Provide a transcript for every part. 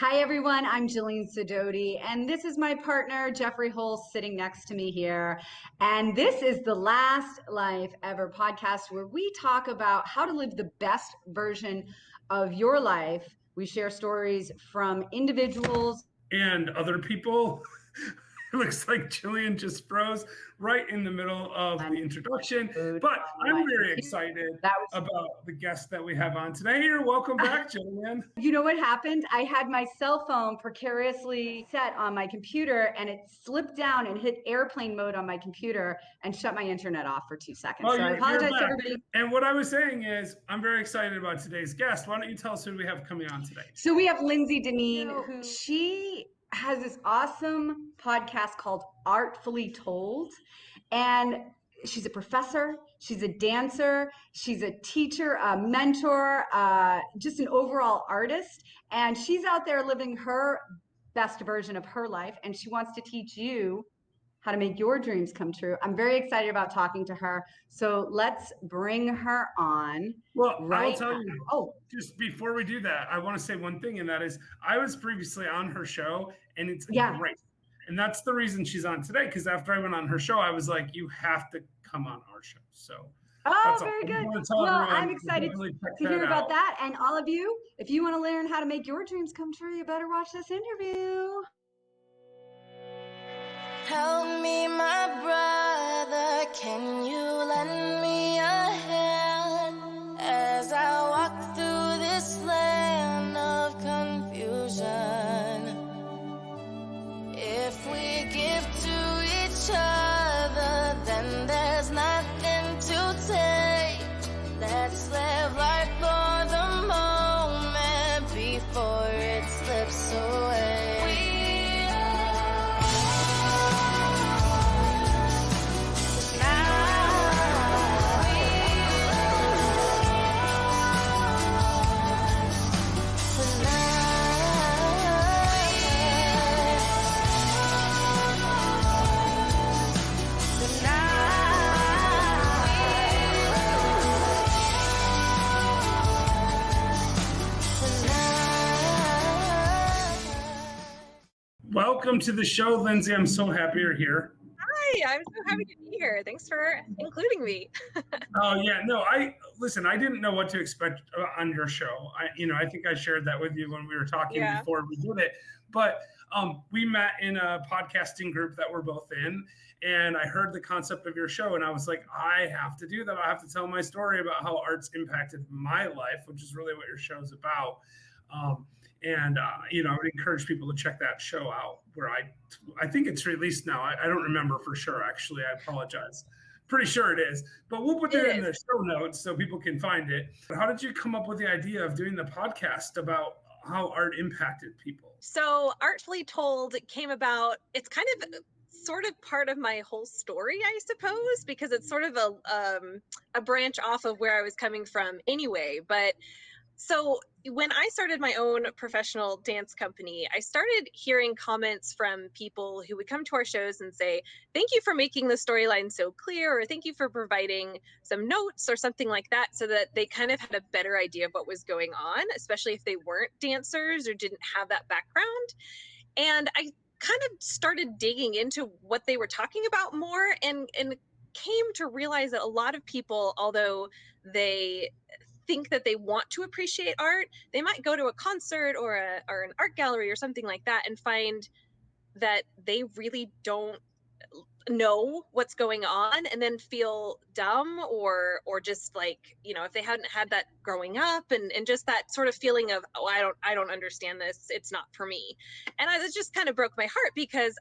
Hi, everyone. I'm Jillian Sidoti, and this is my partner, Jeffrey Hull, sitting next to me here. And this is the Last Life Ever podcast, where we talk about how to live the best version of your life. We share stories from individuals and other people. It looks like Jillian just froze right in the middle of the introduction, but I'm very excited about the guest that we have on today here. Welcome back, Jillian. You know what happened? I had my cell phone precariously set on my computer, and it slipped down and hit airplane mode on my computer and shut my internet off for 2 seconds. Oh, so I apologize to everybody. And what I was saying is, I'm very excited about today's guest. Why don't you tell us who we have coming on today? So we have Lindsey Dinneen, who she has this awesome podcast called Artfully Told. And she's a professor, she's a dancer, she's a teacher, a mentor, just an overall artist. And she's out there living her best version of her life. And she wants to teach you how to make your dreams come true. I'm very excited about talking to her. So let's bring her on. Well, I will tell you, just before we do that, I want to say one thing, and that is I was previously on her show, and it's great. And that's the reason she's on today, because after I went on her show, I was like, you have to come on our show. So very good. Well, I'm excited to hear about that. And all of you, if you want to learn how to make your dreams come true, you better watch this interview. Help me, my brother, can you lend me a hand as I walk through this land of confusion? If we give to each other, then there's nothing to take. Let's live life for the moment before it slips away. Welcome to the show, Lindsey. I'm so happy you're here. Hi, I'm so happy to be here. Thanks for including me. Oh yeah, no, I didn't know what to expect on your show. I think I shared that with you when we were talking before we did it. But we met in a podcasting group that we're both in, and I heard the concept of your show, and I was like, I have to do that. I have to tell my story about how art's impacted my life, which is really what your show is about. I would encourage people to check that show out, where I think it's released now. I don't remember for sure, actually. I apologize. Pretty sure it is. But we'll put that in the show notes so people can find it. How did you come up with the idea of doing the podcast about how art impacted people? So Artfully Told came about, it's kind of sort of part of my whole story, I suppose, because it's sort of a branch off of where I was coming from anyway. But so when I started my own professional dance company, I started hearing comments from people who would come to our shows and say, thank you for making the storyline so clear, or thank you for providing some notes or something like that, so that they kind of had a better idea of what was going on, especially if they weren't dancers or didn't have that background. And I kind of started digging into what they were talking about more, and came to realize that a lot of people, although they think that they want to appreciate art, they might go to a concert or an art gallery or something like that and find that they really don't know what's going on, and then feel dumb or just like, if they hadn't had that growing up, and just that sort of feeling of, I don't understand this, it's not for me. And it just kind of broke my heart, because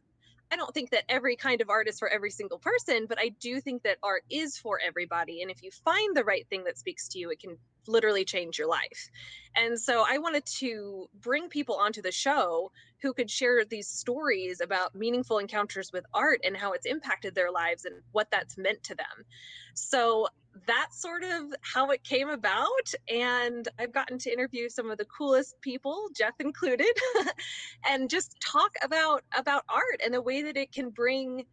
I don't think that every kind of art is for every single person, but I do think that art is for everybody. And if you find the right thing that speaks to you, it can literally change your life. And so I wanted to bring people onto the show who could share these stories about meaningful encounters with art and how it's impacted their lives and what that's meant to them. So that's sort of how it came about. And I've gotten to interview some of the coolest people, Jeff included, and just talk about art and the way that it can bring,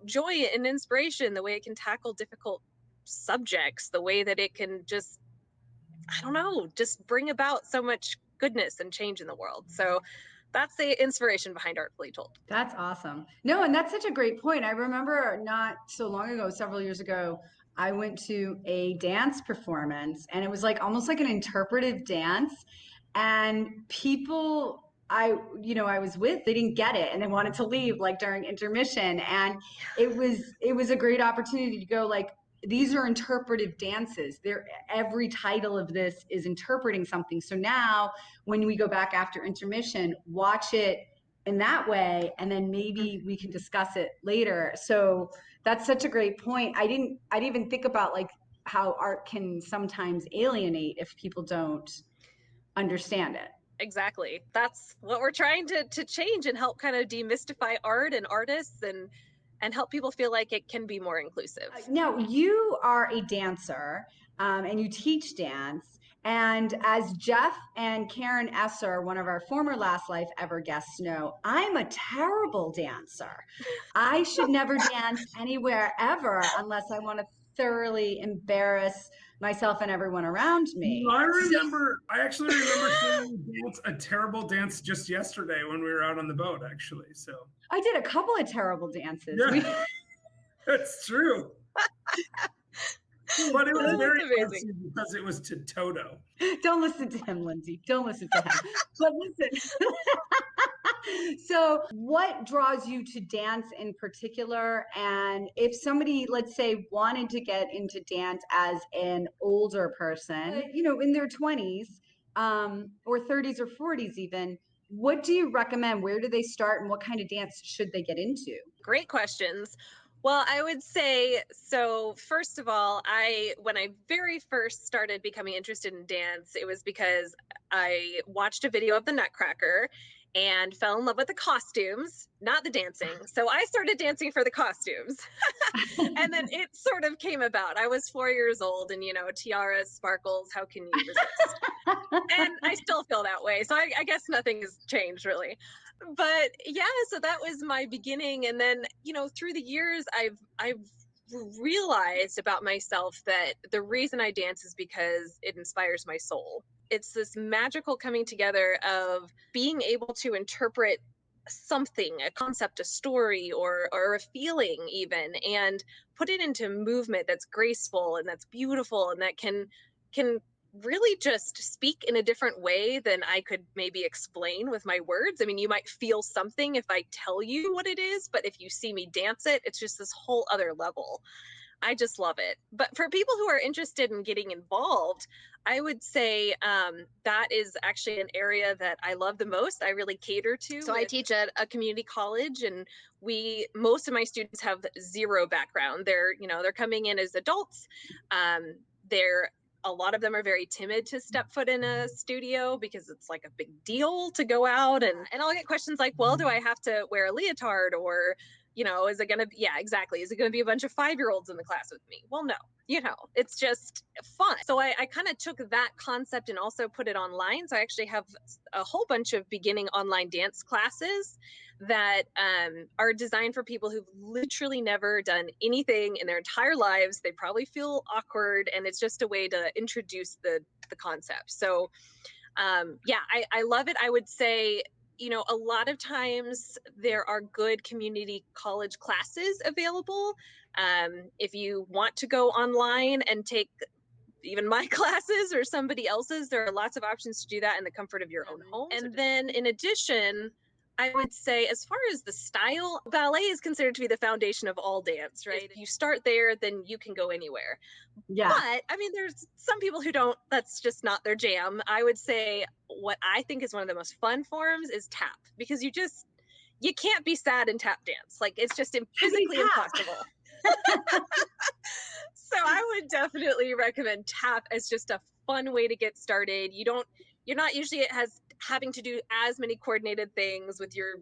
joy and inspiration, the way it can tackle difficult subjects, the way that it can just bring about so much goodness and change in the world. So that's the inspiration behind Artfully Told. That's awesome. No, and that's such a great point. I remember not so long ago, several years ago, I went to a dance performance, and it was like almost like an interpretive dance. And people I was with, they didn't get it, and they wanted to leave like during intermission. And it was a great opportunity to go like, these are interpretive dances. Every title of this is interpreting something. So now when we go back after intermission, watch it in that way, and then maybe we can discuss it later. So that's such a great point. I didn't even think about like how art can sometimes alienate if people don't understand it. Exactly. That's what we're trying to change and help kind of demystify art and artists and help people feel like it can be more inclusive. Now, you are a dancer, and you teach dance. And as Jeff and Karen Esser, one of our former Last Life Ever guests, know, I'm a terrible dancer. I should never dance anywhere ever unless I want to thoroughly embarrass myself and everyone around me. I actually remember seeing you dance a terrible dance just yesterday when we were out on the boat, actually. So I did a couple of terrible dances. Yeah, that's true. But it was very amazing because it was to Toto. Don't listen to him, Lindsay. Don't listen to him. But listen. So what draws you to dance in particular? And if somebody, let's say, wanted to get into dance as an older person, in their 20s, or 30s or 40s even, what do you recommend? Where do they start, and what kind of dance should they get into? Great questions. Well, I would say, so first of all, when I very first started becoming interested in dance, it was because I watched a video of the Nutcracker and fell in love with the costumes, not the dancing. So I started dancing for the costumes. And then it sort of came about. I was 4 years old, and tiaras, sparkles, how can you resist? And I still feel that way. So I guess nothing has changed really. But yeah, so that was my beginning. And then, through the years, I've realized about myself that the reason I dance is because it inspires my soul. It's this magical coming together of being able to interpret something, a concept, a story, or a feeling even, and put it into movement that's graceful and that's beautiful and that can really just speak in a different way than I could maybe explain with my words. I mean, you might feel something if I tell you what it is, but if you see me dance it, it's just this whole other level. I just love it. But for people who are interested in getting involved, I would say that is actually an area that I love the most. I really cater to. So I teach at a community college, and most of my students have zero background. They're coming in as adults. A lot of them are very timid to step foot in a studio because it's like a big deal to go out, and I'll get questions like, well, do I have to wear a leotard, or is it gonna be, exactly, is it gonna be a bunch of 5-year-olds in the class with me? Well, no, it's just fun. So I kind of took that concept and also put it online. So I actually have a whole bunch of beginning online dance classes that are designed for people who've literally never done anything in their entire lives. They probably feel awkward, and it's just a way to introduce the concept. So I love it. I would say, a lot of times there are good community college classes available. If you want to go online and take even my classes or somebody else's, there are lots of options to do that in the comfort of your own home. And then in addition, I would say, as far as the style, ballet is considered to be the foundation of all dance, right? If you start there, then you can go anywhere. Yeah. But I mean, there's some people who that's just not their jam. I would say what I think is one of the most fun forms is tap, because you can't be sad in tap dance. Like, it's just physically impossible. So I would definitely recommend tap as just a fun way to get started. You're not usually having to do as many coordinated things with your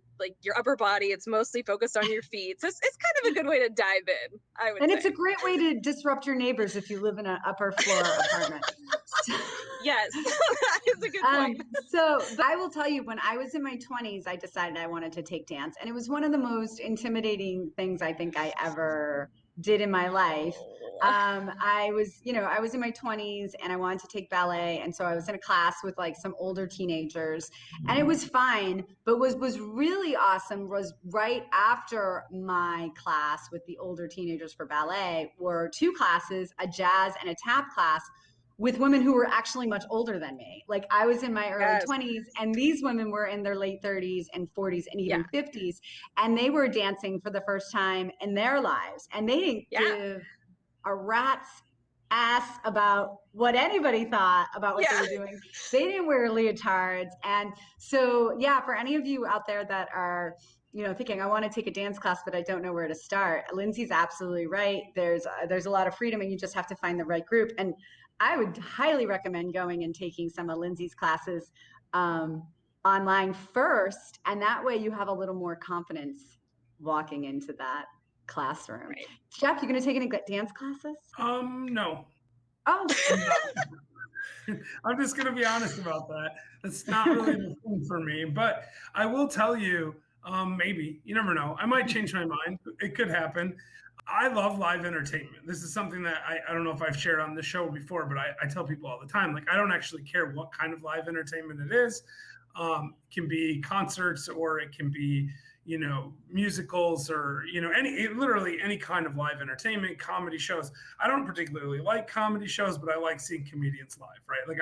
upper body. It's mostly focused on your feet. So it's kind of a good way to dive in, I would say. It's a great way to disrupt your neighbors if you live in an upper floor apartment. Yes, that is a good point. So I will tell you, when I was in my 20s, I decided I wanted to take dance. And it was one of the most intimidating things I think I ever did in my life. I was in my 20s and I wanted to take ballet. And so I was in a class with like some older teenagers and it was fine. But what was really awesome was right after my class with the older teenagers for ballet were two classes, a jazz and a tap class, with women who were actually much older than me. Like I was in my early 20s and these women were in their late 30s and 40s and even 50s. And they were dancing for the first time in their lives. And they didn't give a rat's ass about what anybody thought about what they were doing. They didn't wear leotards. And so, for any of you out there that are, thinking I want to take a dance class, but I don't know where to start, Lindsey's absolutely right. There's a lot of freedom and you just have to find the right group. And I would highly recommend going and taking some of Lindsey's classes online first. And that way you have a little more confidence walking into that classroom. Right. Jeff, you going to take any dance classes? No. Oh. I'm just going to be honest about that. That's not really the thing for me. But I will tell you, maybe, you never know. I might change my mind. It could happen. I love live entertainment. This is something that I don't know if I've shared on the show before, but I tell people all the time, like, I don't actually care what kind of live entertainment it is. It can be concerts or it can be, musicals or, literally any kind of live entertainment, comedy shows. I don't particularly like comedy shows, but I like seeing comedians live, right? Like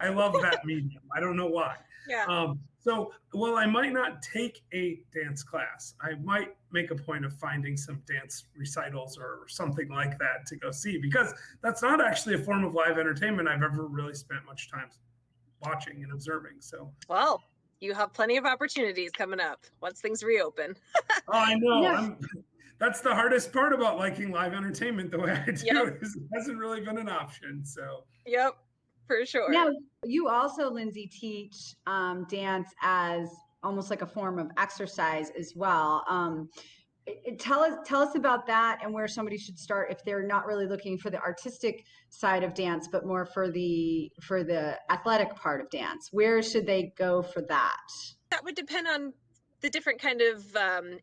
I love that medium. I don't know why. Yeah. So while I might not take a dance class, I might make a point of finding some dance recitals or something like that to go see, because that's not actually a form of live entertainment I've ever really spent much time watching and observing. So, well, you have plenty of opportunities coming up once things reopen. Oh, I know. Yeah. That's the hardest part about liking live entertainment the way I do, is it hasn't really been an option. So. Yep. For sure. Now, you also, Lindsey, teach dance as almost like a form of exercise as well. Tell us about that and where somebody should start if they're not really looking for the artistic side of dance, but more for the athletic part of dance. Where should they go for that? That would depend on the different kind of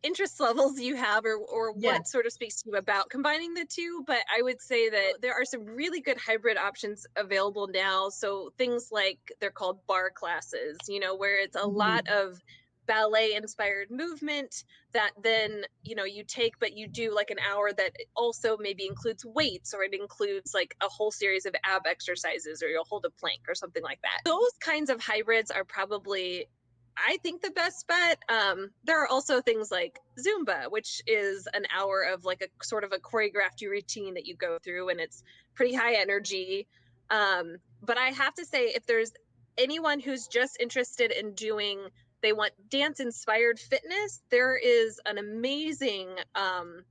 interest levels you have or what sort of speaks to you about combining the two. But I would say that there are some really good hybrid options available now. So things like, they're called bar classes, where it's a lot of ballet inspired movement that then, you take, but you do like an hour that also maybe includes weights, or it includes like a whole series of ab exercises, or you'll hold a plank or something like that. Those kinds of hybrids are probably, I think, the best bet. There are also things like Zumba, which is an hour of like a sort of a choreographed routine that you go through, and it's pretty high energy. But I have to say, if there's anyone who's just interested in they want dance inspired fitness, there is an amazing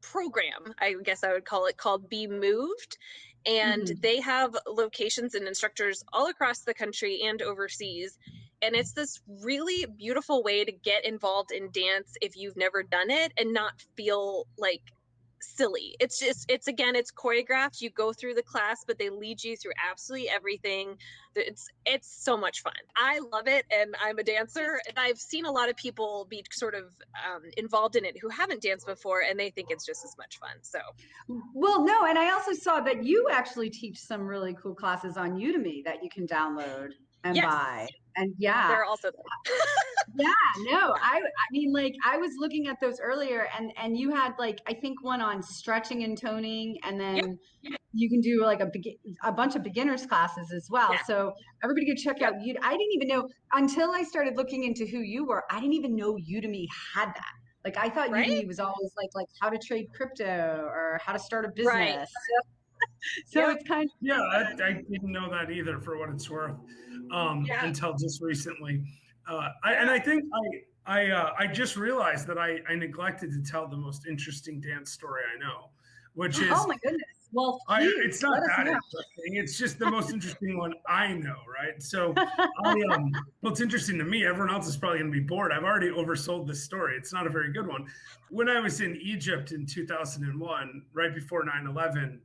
program, I guess I would call it, called Be Moved. And they have locations and instructors all across the country and overseas. And it's this really beautiful way to get involved in dance if you've never done it and not feel like silly. It's choreographed. You go through the class, but they lead you through absolutely everything. It's so much fun. I love it, and I'm a dancer, and I've seen a lot of people be sort of involved in it who haven't danced before, and they think it's just as much fun. So, well, no, and I also saw that you actually teach some really cool classes on Udemy that you can download and buy. And they're also there. I mean, like, I was looking at those earlier, and you had like, I think one on stretching and toning, and then you can do like a bunch of beginners classes as well. So everybody go check out Udemy. I didn't even know, until I started looking into who you were, I didn't even know Udemy had that. Like, I thought Udemy was always like how to trade crypto or how to start a business. Right. So it's kind of I didn't know that either, for what it's worth, until just recently. I think I just realized that I neglected to tell the most interesting dance story I know, which is, oh my goodness. Well, please, it's not that interesting. It's just the most interesting one I know, right? So, well, it's interesting to me. Everyone else is probably going to be bored. I've already oversold this story. It's not a very good one. When I was in Egypt in 2001, right before 9/11,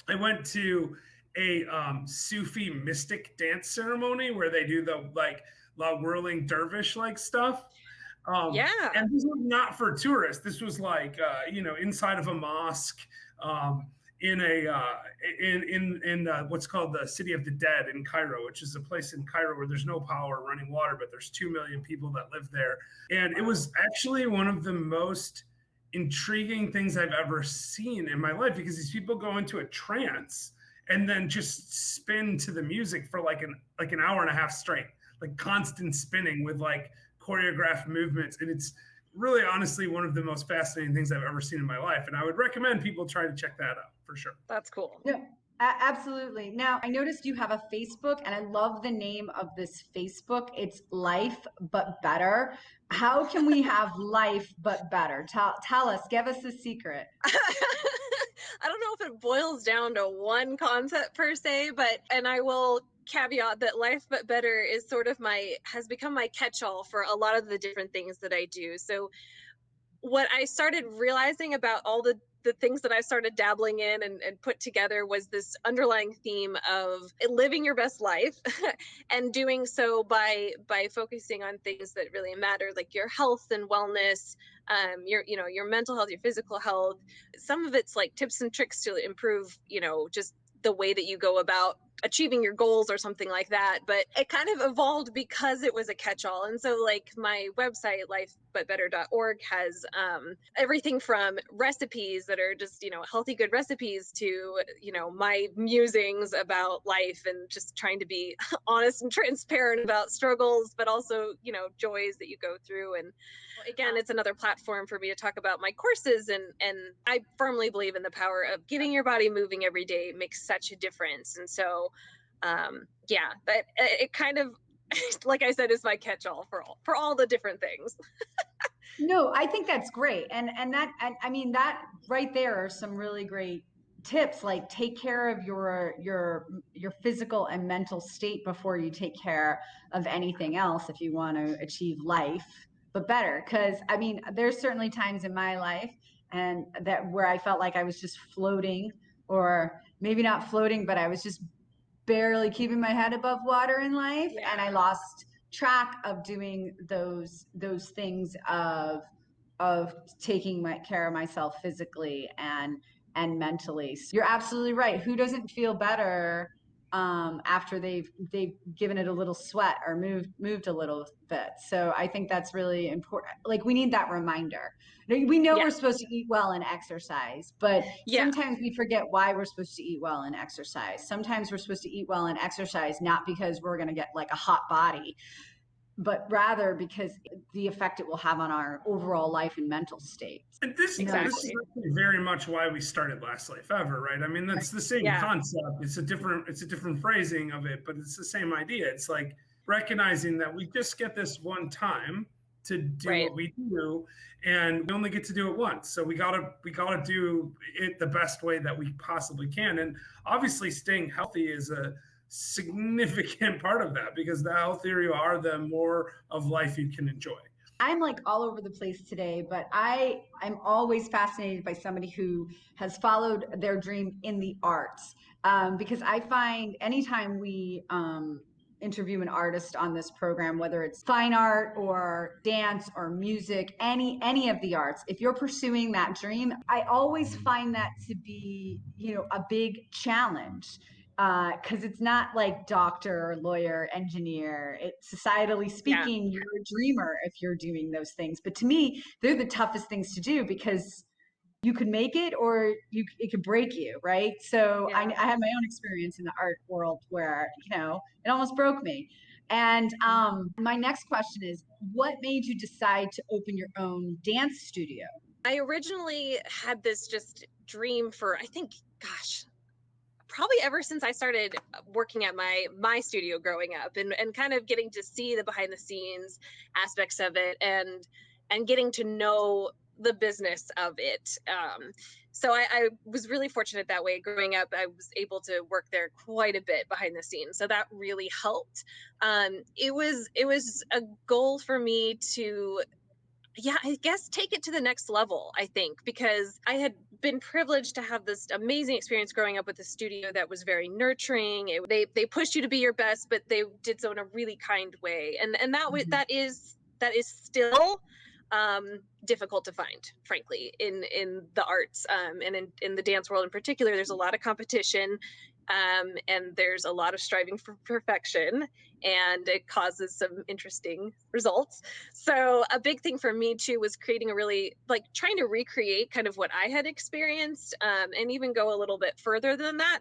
I went to a Sufi mystic dance ceremony where they do the like La Whirling Dervish like stuff. Yeah. And this was not for tourists. This was like, inside of a mosque, in what's called the City of the Dead in Cairo, which is a place in Cairo where there's no power, running water, but there's 2 million people that live there. And it was actually one of the most intriguing things I've ever seen in my life, because these people go into a trance and then just spin to the music for like an hour and a half straight, like constant spinning with like choreographed movements. And it's really, honestly, one of the most fascinating things I've ever seen in my life. And I would recommend people try to check that out for sure. That's cool. Yeah, absolutely. Now, I noticed you have a Facebook, and I love the name of this Facebook. It's Life But Better. How can we have life but better? Tell us, give us the secret. I don't know if it boils down to one concept per se, and I will caveat that Life But Better is sort of has become my catch-all for a lot of the different things that I do. So what I started realizing about all the things that I started dabbling in and put together was this underlying theme of living your best life and doing so by focusing on things that really matter, like your health and wellness, your mental health, your physical health. Some of it's like tips and tricks to improve, just the way that you go about achieving your goals or something like that. But it kind of evolved because it was a catch-all. And so like my website, lifebutbetter.org, has everything from recipes that are just, healthy, good recipes to, my musings about life and just trying to be honest and transparent about struggles, but also, joys that you go through. And again, it's another platform for me to talk about my courses. And I firmly believe in the power of getting your body moving every day makes such a difference. And so, but it kind of, like I said, is my catch-all for all the different things. No, I think that's great. And that right there are some really great tips, like take care of your physical and mental state before you take care of anything else if you want to achieve life but better. Because there's certainly times in my life and that where I felt like I was just floating, or maybe not floating, but I was just barely keeping my head above water in life. Yeah. And I lost track of doing those things of taking care of myself physically and mentally. So you're absolutely right. Who doesn't feel better after they've given it a little sweat or moved a little bit? So I think that's really important. Like, we need that reminder. We know we're supposed to eat well and exercise, but sometimes we forget why we're supposed to eat well and exercise. Sometimes we're supposed to eat well and exercise not because we're going to get like a hot body, but rather because the effect it will have on our overall life and mental state. And this is very much why we started Last Life Ever, right? I mean, that's the same concept. It's a different phrasing of it, but it's the same idea. It's like recognizing that we just get this one time to do what we do, and we only get to do it once. So we gotta do it the best way that we possibly can. And obviously staying healthy is a significant part of that, because the healthier you are, the more of life you can enjoy. I'm like all over the place today, but I'm always fascinated by somebody who has followed their dream in the arts, because I find anytime we interview an artist on this program, whether it's fine art or dance or music, any of the arts, if you're pursuing that dream, I always find that to be, a big challenge. Because it's not like doctor, lawyer, engineer. It's societally speaking, you're a dreamer if you're doing those things. But to me, they're the toughest things to do, because you could make it or it could break you, right? So I had my own experience in the art world where, it almost broke me. And my next question is, what made you decide to open your own dance studio? I originally had this just dream for, I think, probably ever since I started working at my studio growing up, and kind of getting to see the behind the scenes aspects of it and getting to know the business of it. So I was really fortunate that way. Growing up, I was able to work there quite a bit behind the scenes. So that really helped. It was a goal for me to, I guess, take it to the next level, I think, because I had been privileged to have this amazing experience growing up with a studio that was very nurturing. They pushed you to be your best, but they did so in a really kind way. And that is that is still difficult to find, frankly, in the arts, and in the dance world in particular. There's a lot of competition, and there's a lot of striving for perfection, and it causes some interesting results. So a big thing for me too was creating a really, like, trying to recreate kind of what I had experienced, and even go a little bit further than that,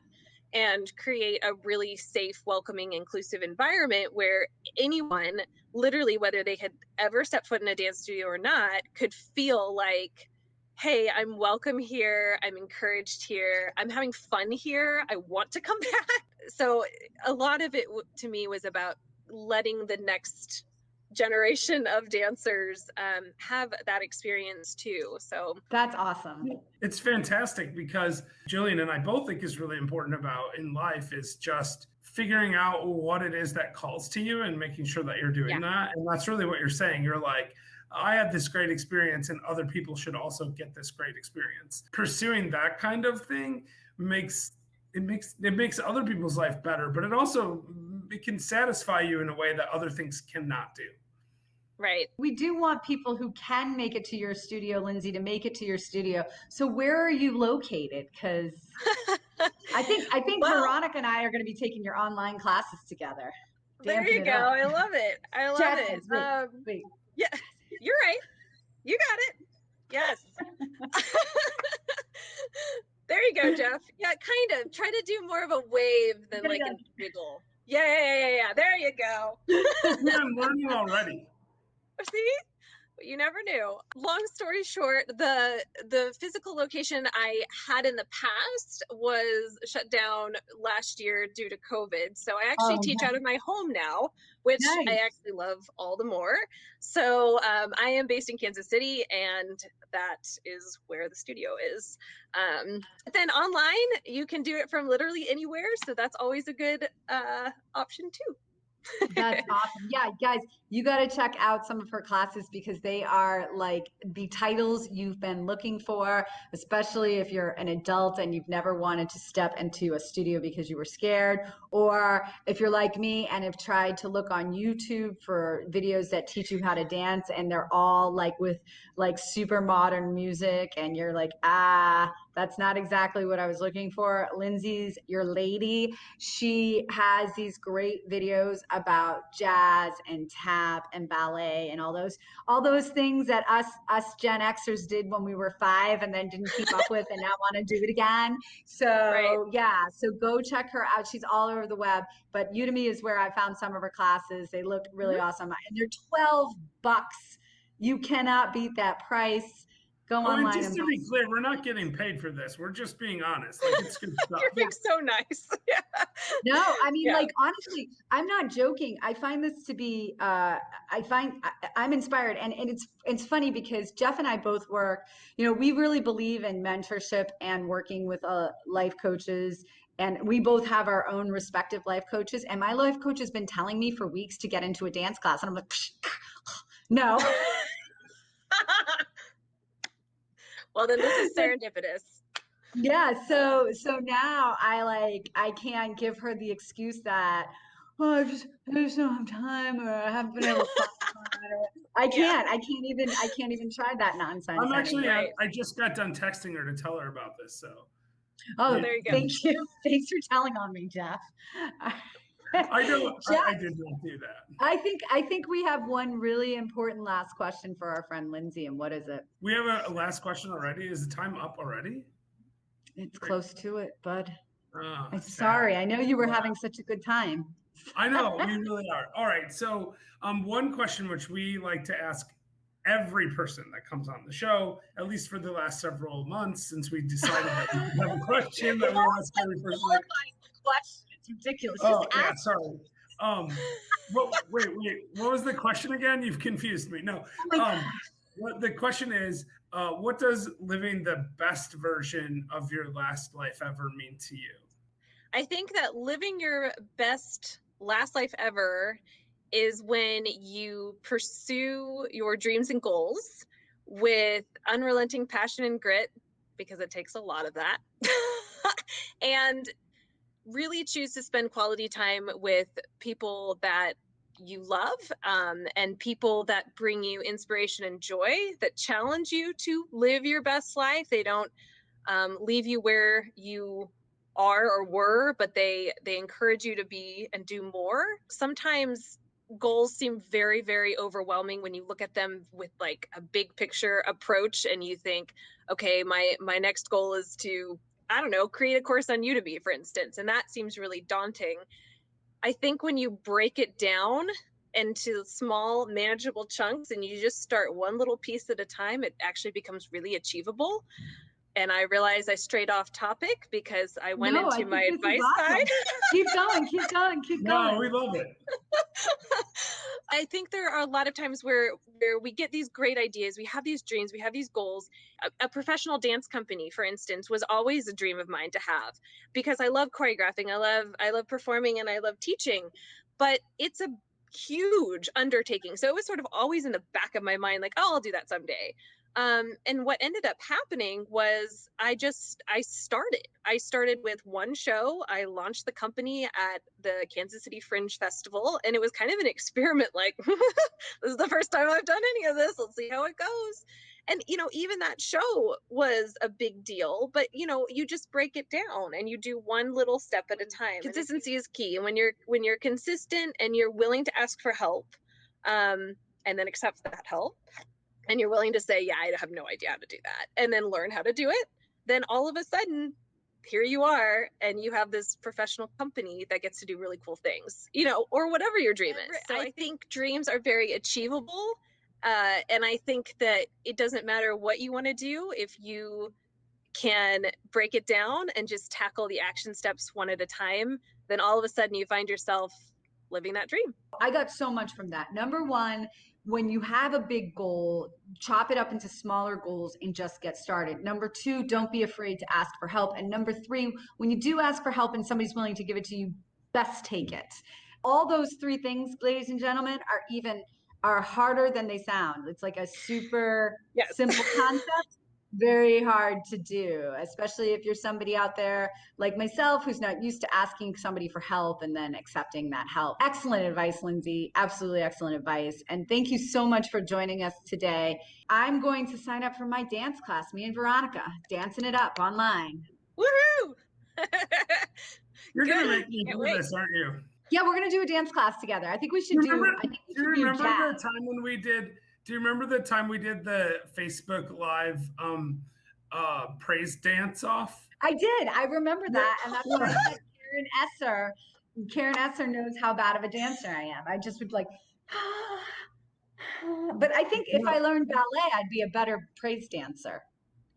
and create a really safe, welcoming, inclusive environment where anyone, literally, whether they had ever stepped foot in a dance studio or not, could feel like, hey, I'm welcome here, I'm encouraged here, I'm having fun here, I want to come back. So a lot of it to me was about letting the next generation of dancers have that experience too. So that's awesome. It's fantastic, because Jillian and I both think is really important about in life is just figuring out what it is that calls to you and making sure that you're doing that. And that's really what you're saying. You're like, I had this great experience and other people should also get this great experience. Pursuing that kind of thing makes other people's life better, but it can satisfy you in a way that other things cannot do. Right. We do want people who can make it to your studio, Lindsey, to make it to your studio. So where are you located? Because I think Veronica and I are going to be taking your online classes together. There you go. I love it. I love it. Wait. Yeah, you're right. You got it. Yes. There you go, Jeff. Yeah, kind of. Try to do more of a wave than like a wiggle. Yeah. There you go. I'm learning already. See? You never knew. Long story short, the physical location I had in the past was shut down last year due to COVID. So I actually teach out of my home now, which I actually love all the more. So I am based in Kansas City, and that is where the studio is. Then online, you can do it from literally anywhere. So that's always a good option too. That's awesome. Yeah, guys, you got to check out some of her classes because they are like the titles you've been looking for, especially if you're an adult and you've never wanted to step into a studio because you were scared, or if you're like me and have tried to look on YouTube for videos that teach you how to dance and they're all like with like super modern music and you're like, that's not exactly what I was looking for. Lindsey's your lady. She has these great videos about jazz and tap and ballet and all those things that us Gen Xers did when we were 5 and then didn't keep up with and now want to do it again. So so go check her out. She's all over the web, but Udemy is where I found some of her classes. They look really awesome. And they're $12. You cannot beat that price. Go online. And just to be clear, we're not getting paid for this. We're just being honest. Like, it's good stuff. You're being so nice. Yeah. No, I mean, like, honestly, I'm not joking. I find this to be, I'm inspired. And it's funny because Jeff and I both work, we really believe in mentorship and working with life coaches. And we both have our own respective life coaches. And my life coach has been telling me for weeks to get into a dance class. And I'm like, no. Well, then this is serendipitous. Yeah. So now I can't give her the excuse that, I just don't have time or I haven't been able to find I can't even try that nonsense. I'm actually, I just got done texting her to tell her about this. So. Oh, there you go. Thank you. Thanks for telling on me, Jeff. I know. I did not do that. I think we have one really important last question for our friend Lindsey, and what is it? We have a last question already. Is the time up already? It's close to it, bud. I'm sorry. I know you were having such a good time. I know, we really are. All right. So one question which we like to ask every person that comes on the show, at least for the last several months since we decided that we have a question that we ask every person. Question. It's ridiculous. Oh, yeah, sorry. Wait. What was the question again? You've confused me. No. What the question is, what does living the best version of your last life ever mean to you? I think that living your best last life ever is when you pursue your dreams and goals with unrelenting passion and grit, because it takes a lot of that, and really choose to spend quality time with people that you love, and people that bring you inspiration and joy, that challenge you to live your best life. They don't leave you where you are or were, but they encourage you to be and do more. Sometimes goals seem very, very overwhelming when you look at them with like a big picture approach and you think, okay, my next goal is to, I don't know, create a course on Udemy, for instance, and that seems really daunting. I think when you break it down into small, manageable chunks and you just start one little piece at a time, it actually becomes really achievable. And I realized I strayed off topic because I went into my advice side. Keep going. No, we love it. I think there are a lot of times where we get these great ideas, we have these dreams, we have these goals. A professional dance company, for instance, was always a dream of mine to have, because I love choreographing, I love performing, and I love teaching, but it's a huge undertaking. So it was sort of always in the back of my mind, like, oh, I'll do that someday. And what ended up happening was I started with one show. I launched the company at the Kansas City Fringe Festival, and it was kind of an experiment, like, this is the first time I've done any of this. Let's see how it goes. And, even that show was a big deal, but, you just break it down and you do one little step at a time. Consistency is key. And when you're consistent and you're willing to ask for help, and then accept that help, and you're willing to say, yeah, I have no idea how to do that, and then learn how to do it, then all of a sudden, here you are, and you have this professional company that gets to do really cool things, or whatever your dream is. So I think dreams are very achievable. And I think that it doesn't matter what you want to do, if you can break it down and just tackle the action steps one at a time, then all of a sudden you find yourself living that dream. I got so much from that. Number one, when you have a big goal, chop it up into smaller goals and just get started. Number two, don't be afraid to ask for help. And number three, when you do ask for help and somebody's willing to give it to you, best take it. All those three things, ladies and gentlemen, are harder than they sound. It's like a super simple concept, very hard to do, especially if you're somebody out there like myself who's not used to asking somebody for help and then accepting that help. Excellent advice, Lindsey. Absolutely excellent advice. And thank you so much for joining us today. I'm going to sign up for my dance class, me and Veronica, dancing it up online. Woohoo! You're going to make me do this, aren't you? Yeah, we're going to do a dance class together. I think we should do you remember the time when we did? Do you remember the time we did the Facebook Live praise dance off? I did. I remember that. And that's why I said Karen Esser knows how bad of a dancer I am. I just would like, but I think if I learned ballet, I'd be a better praise dancer.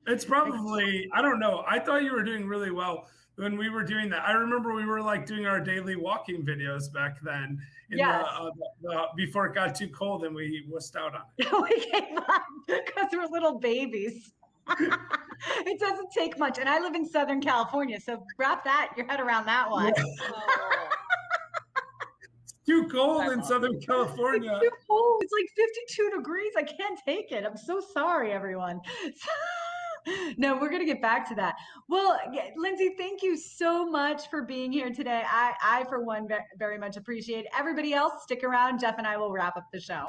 It's probably, I don't know. I thought you were doing really well when we were doing that. I remember we were like doing our daily walking videos back then before it got too cold and we wussed out on it. We gave up because we're little babies. It doesn't take much. And I live in Southern California, so wrap your head around that one. It's too cold in Southern California. It's too cold. It's like 52 degrees. I can't take it. I'm so sorry, everyone. No, we're going to get back to that. Well, Lindsey, thank you so much for being here today. I for one, very much appreciate it. Everybody else, stick around. Jeff and I will wrap up the show.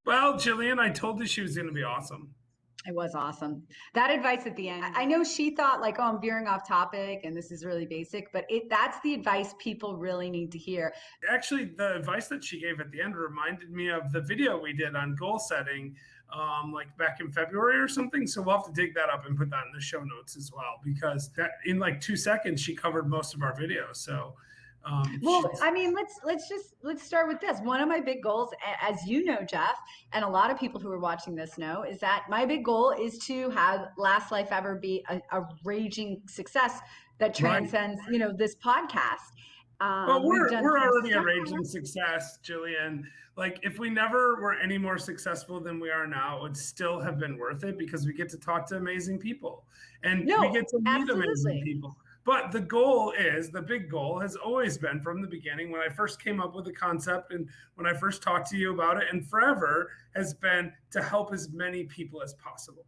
Well, Jillian, I told you she was going to be awesome. It was awesome. That advice at the end, I know she thought like, oh, I'm veering off topic and this is really basic, but that's the advice people really need to hear. Actually, the advice that she gave at the end reminded me of the video we did on goal setting, like back in February or something. So we'll have to dig that up and put that in the show notes as well, because that in like 2 seconds, she covered most of our videos. So well, I mean, let's start with this. One of my big goals, as you know, Jeff, and a lot of people who are watching this know, is that my big goal is to have Last Life Ever be a raging success that transcends, this podcast. Well, we're already a raging success, Jillian. Like, if we never were any more successful than we are now, it would still have been worth it because we get to talk to amazing people and we get to meet amazing people. But the big goal has always been from the beginning, when I first came up with the concept and when I first talked to you about it, and forever has been to help as many people as possible.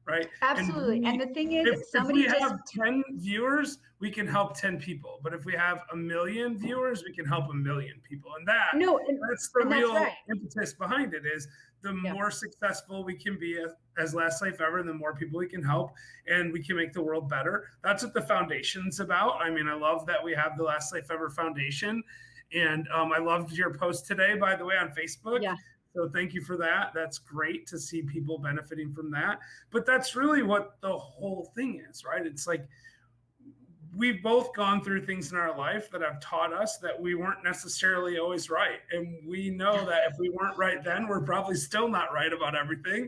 Right. Absolutely. And the thing is, if we have 10 viewers, we can help 10 people. But if we have 1 million viewers, we can help 1 million people. And that's the real impetus behind it, is the more successful we can be as Last Life Ever, the more people we can help, and we can make the world better. That's what the foundation's about. I mean, I love that we have the Last Life Ever Foundation. And I loved your post today, by the way, on Facebook. Yeah. So thank you for that. That's great to see people benefiting from that. But that's really what the whole thing is, right? It's like we've both gone through things in our life that have taught us that we weren't necessarily always right. And we know that if we weren't right then, we're probably still not right about everything.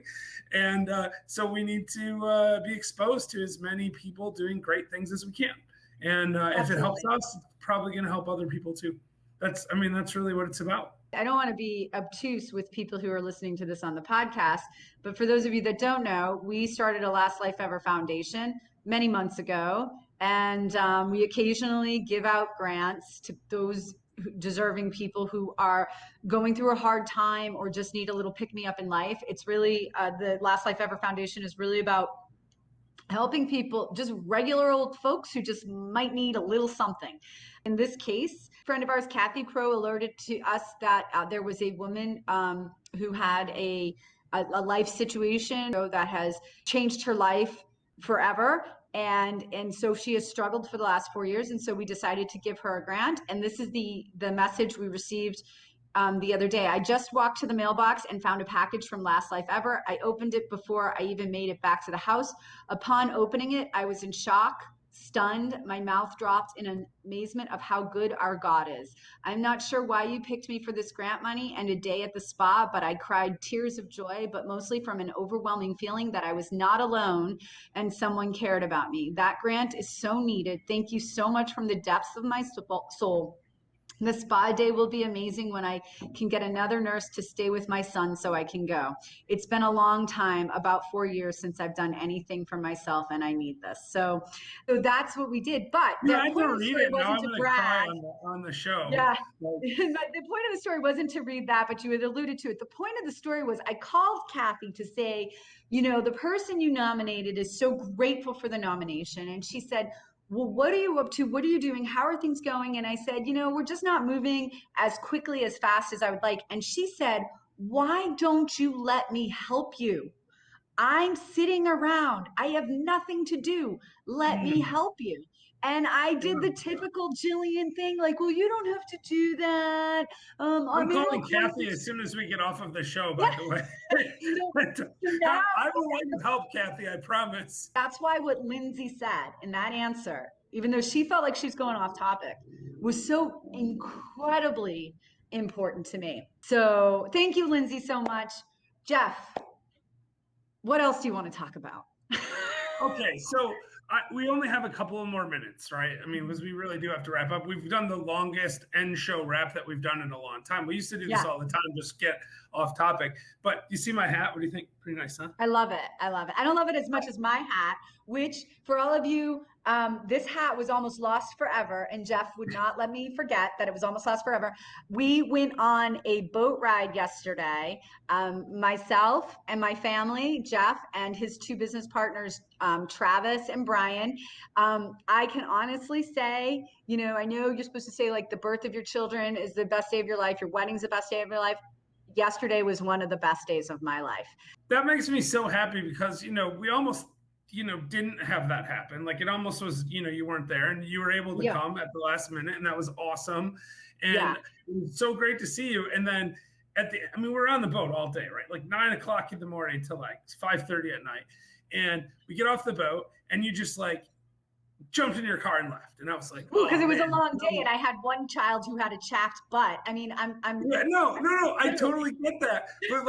And so we need to be exposed to as many people doing great things as we can. And if it helps us, it's probably going to help other people too. That's really what it's about. I don't want to be obtuse with people who are listening to this on the podcast, but for those of you that don't know, we started a Last Life Ever Foundation many months ago, and we occasionally give out grants to those deserving people who are going through a hard time or just need a little pick-me-up in life. It's really, the Last Life Ever Foundation is really about helping people, just regular old folks who just might need a little something. In this case, a friend of ours, Kathy Crow, alerted to us that there was a woman who had a life situation that has changed her life forever. And so she has struggled for the last 4 years. And so we decided to give her a grant. And this is the message we received the other day. I just walked to the mailbox and found a package from Last Life Ever. I opened it before I even made it back to the house. Upon opening it, I was in shock, stunned. My mouth dropped in amazement of how good our God is. I'm not sure why you picked me for this grant money and a day at the spa, but I cried tears of joy, but mostly from an overwhelming feeling that I was not alone and someone cared about me. That grant is so needed. Thank you so much from the depths of my soul. The spa day will be amazing when I can get another nurse to stay with my son so I can go. It's been a long time, about 4 years since I've done anything for myself, and I need this. So that's what we did. But the point of the story wasn't to brag on the show. Yeah, but the point of the story wasn't to read that, but you had alluded to it. The point of the story was I called Kathy to say, the person you nominated is so grateful for the nomination. And she said, well, what are you up to? What are you doing? How are things going? And I said, we're just not moving as quickly, as fast as I would like. And she said, why don't you let me help you? I'm sitting around. I have nothing to do. Let me help you. And I did the typical Jillian thing, like, well, you don't have to do that. I'm calling Kathy as soon as we get off of the show, by the way. I will let you help, Kathy, I promise. That's why what Lindsey said in that answer, even though she felt like she's going off topic, was so incredibly important to me. So thank you, Lindsey, so much. Jeff, what else do you want to talk about? Okay, so we only have a couple of more minutes, right? I mean, because we really do have to wrap up. We've done the longest end show wrap that we've done in a long time. We used to do this all the time, just get off topic. But you see my hat? What do you think? Pretty nice, huh? I love it. I love it. I don't love it as much as my hat, which for all of you, this hat was almost lost forever. And Jeff would not let me forget that it was almost lost forever. We went on a boat ride yesterday. Myself and my family, Jeff and his two business partners, Travis and Brian. I can honestly say, I know you're supposed to say like the birth of your children is the best day of your life. Your wedding's the best day of your life. Yesterday was one of the best days of my life. That makes me so happy because, we almost, didn't have that happen. Like it almost was, you weren't there and you were able to come at the last minute, and that was awesome. And it was so great to see you. And then we're on the boat all day, right? Like 9 o'clock in the morning till like 5:30 at night. And we get off the boat and you just like jumped in your car and left. And I was like, because it was a long day and I had one child who had a chapped butt. I mean, no, I totally get that. But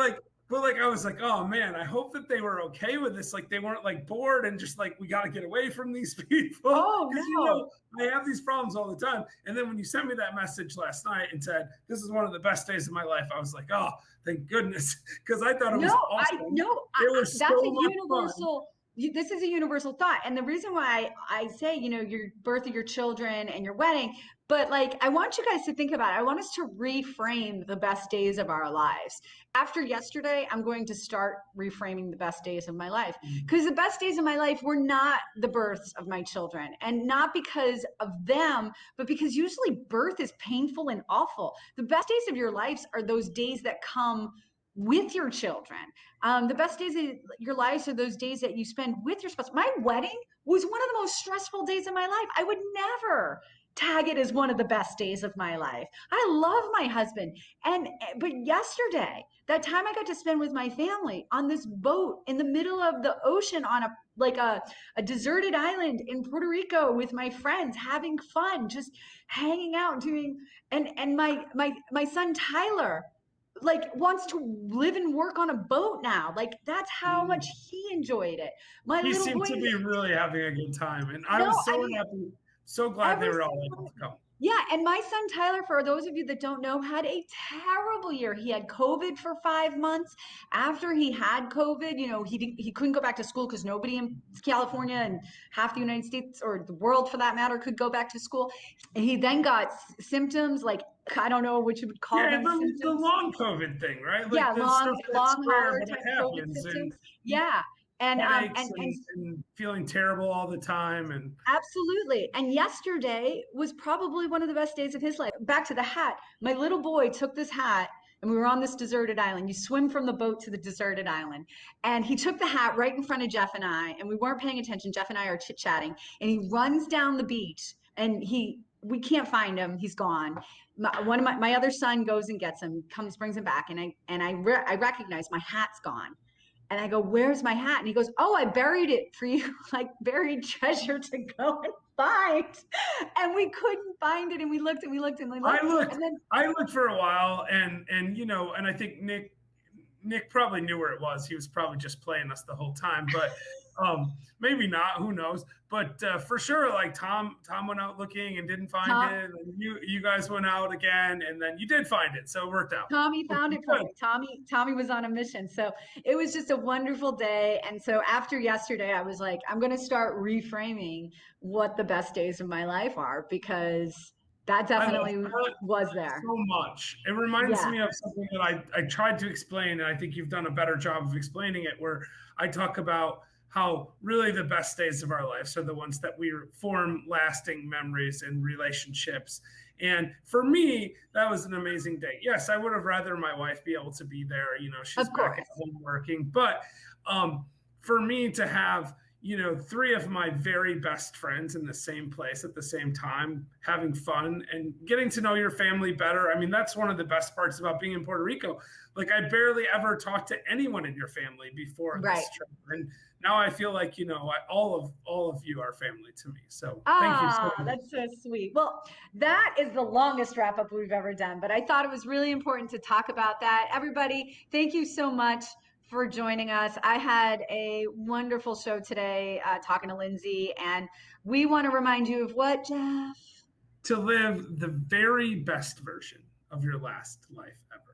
like, I was like, oh man, I hope that they were okay with this. Like they weren't like bored and just like, we got to get away from these people. Oh, no. I have these problems all the time. And then when you sent me that message last night and said, this is one of the best days of my life, I was like, oh, thank goodness. Because I thought it was awesome. That's a universal. this is a universal thought. And the reason why I say, your birth of your children and your wedding, but like, I want you guys to think about it. I want us to reframe the best days of our lives. After yesterday, I'm going to start reframing the best days of my life, because the best days of my life were not the births of my children, and not because of them, but because usually birth is painful and awful. The best days of your lives are those days that come with your children. The best days of your lives are those days that you spend with your spouse. My wedding was one of the most stressful days of my life. I would never tag it as one of the best days of my life. I love my husband. But yesterday, that time I got to spend with my family on this boat in the middle of the ocean on a deserted island in Puerto Rico with my friends, having fun, just hanging out, and my son Tyler like wants to live and work on a boat now. Like that's how much he enjoyed it. He seemed to be really having a good time, and I was so happy, so glad they were all able to come. Yeah, and my son Tyler, for those of you that don't know, had a terrible year. He had COVID for 5 months. After he had COVID, he couldn't go back to school because nobody in California and half the United States, or the world for that matter, could go back to school. And he then got symptoms like, I don't know what you would call them. The long COVID thing, right? Like long hauler type COVID symptoms. Yeah. And feeling terrible all the time. And absolutely. And yesterday was probably one of the best days of his life. Back to the hat. My little boy took this hat, and we were on this deserted island. You swim from the boat to the deserted island. And he took the hat right in front of Jeff and I, and we weren't paying attention. Jeff and I are chit-chatting, and he runs down the beach, and we can't find him. He's gone. One of my other son goes and gets him, brings him back. And I recognize my hat's gone. And I go, where's my hat? And he goes, oh, I buried it for you, like buried treasure to go and find. And we couldn't find it. And we looked and we looked and we looked. I looked for a while, and I think Nick probably knew where it was. He was probably just playing us the whole time, but maybe not, who knows. But for sure, like Tom went out looking and didn't find it. And you guys went out again, and then you did find it, so it worked out. Tommy found it for me. Tommy was on a mission, so it was just a wonderful day. And so after yesterday, I was like, I'm going to start reframing what the best days of my life are, because that definitely was there. So much. It reminds me of something that I tried to explain, and I think you've done a better job of explaining it, where I talk about how really the best days of our lives are the ones that we form lasting memories and relationships. And for me, that was an amazing day. Yes, I would have rather my wife be able to be there. She's back at home working. But for me to have, 3 of my very best friends in the same place at the same time, having fun and getting to know your family better. I mean, that's one of the best parts about being in Puerto Rico. Like, I barely ever talked to anyone in your family before this trip. And now I feel like, all of you are family to me. So thank you so much. That's so sweet. Well, that is the longest wrap up we've ever done, but I thought it was really important to talk about that. Everybody, thank you so much for joining us. I had a wonderful show today talking to Lindsey, and we want to remind you of what, Jeff? To live the very best version of your last life ever.